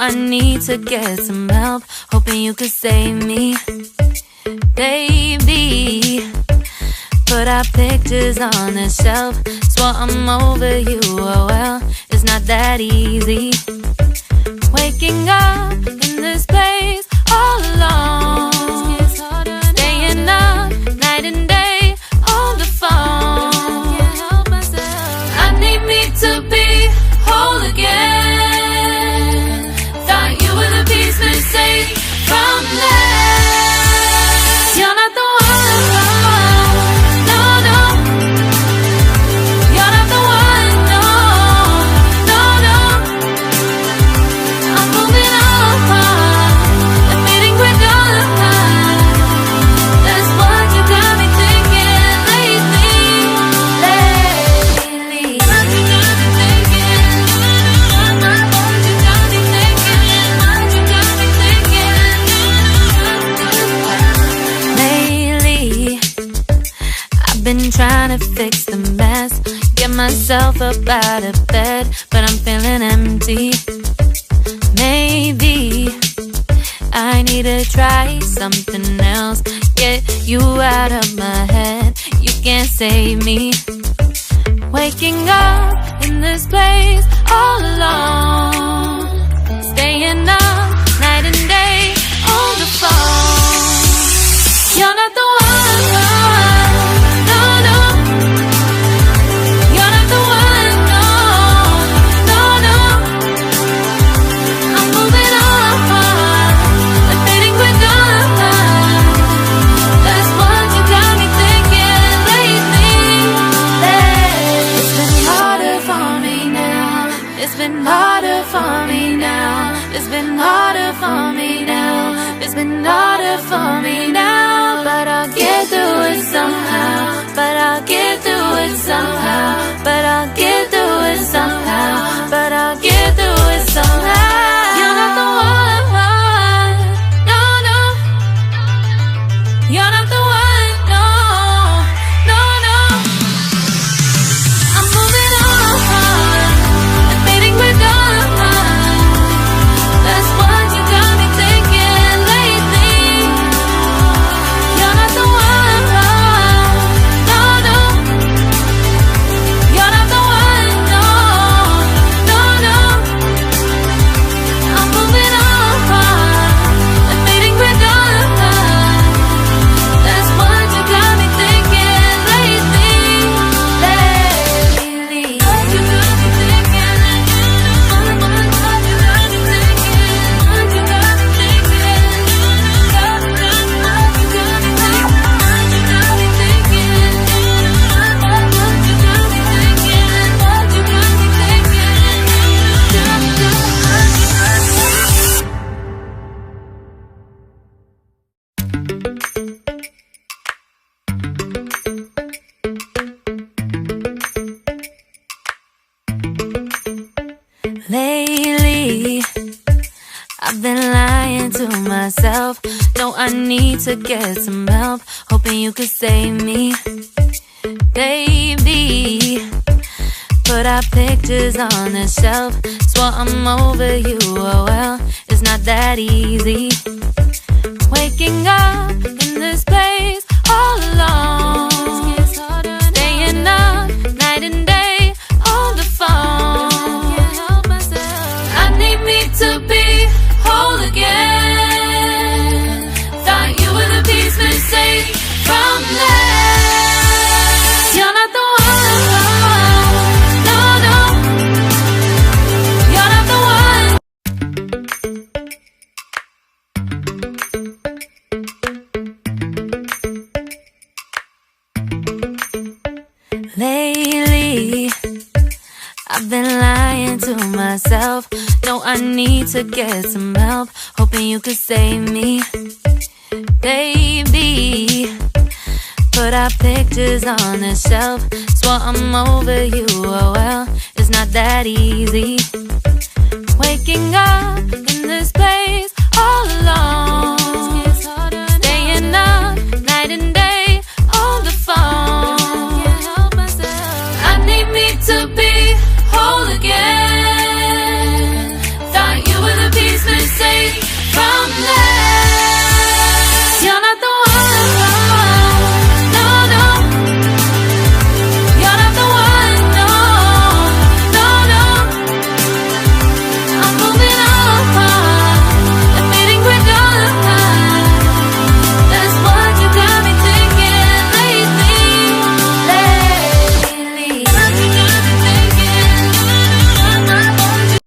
I need to get some help, hoping you could save me. Baby, put our pictures on the shelf. Swore I'm over you, oh well, it's not that easy. Waking up in this place all alone, staying up night and day on the phone. I need me to be whole again. Thought you were the piece missing from that. You're not the one, no, no. You're not the one, no, no, no. I'm moving on, the feeling we're gone. That's what you got me thinking lately, lately. What you got me thinking, what you got me thinking, what you got me thinking. Lately, I've been trying to fix the mess, get myself up out of bed, but I'm feeling empty. Maybe I need to try something else, get you out of my head, you can't save me. Waking up in this place all alone, staying up night and day on the phone. You're not the one, no, no. You're not the one, no, no, no. I'm moving on, the feeling we're gone. That's what you got me thinking lately, lately. It's been harder for me now. It's been harder for me now. It's been harder for me now. It's been harder for me now. But I'll get through it somehow. But I'll get through it somehow. But I'll get through it somehow. But I'll get through it somehow. You're not the one, no, no. You're not the one, no, no, no. I'm moving on, the feeling we're gone. That's what you got me thinking lately. You're not the one, no, no. You're not the one, no, no, no. I'm moving on, the feeling we're gone. That's what you got me thinking lately, lately. What you got me thinking, what you got me thinking, what you got me thinking, what you got me thinking, what you got me thinking, what you got me thinking. Lately, I've been lying to myself. No, I need to get some help, hoping you could save me. Baby, put our pictures on the shelf. Swore I'm over you, oh well, it's not that easy. Waking up in this place all alone, staying up night and day on the phone. I need me to be whole again. Thought you were the piece missing from that. You're not the one, no, no. You're not the one. Lately, I've been lying to myself. No, I need to get some help, hoping you could save me. Baby, put our pictures on the shelf. Swore I'm over you, oh well, it's not that easy. Waking up in this place all alone, staying up night and day on the phone. I need me to be whole again. Thought you were the piece someday.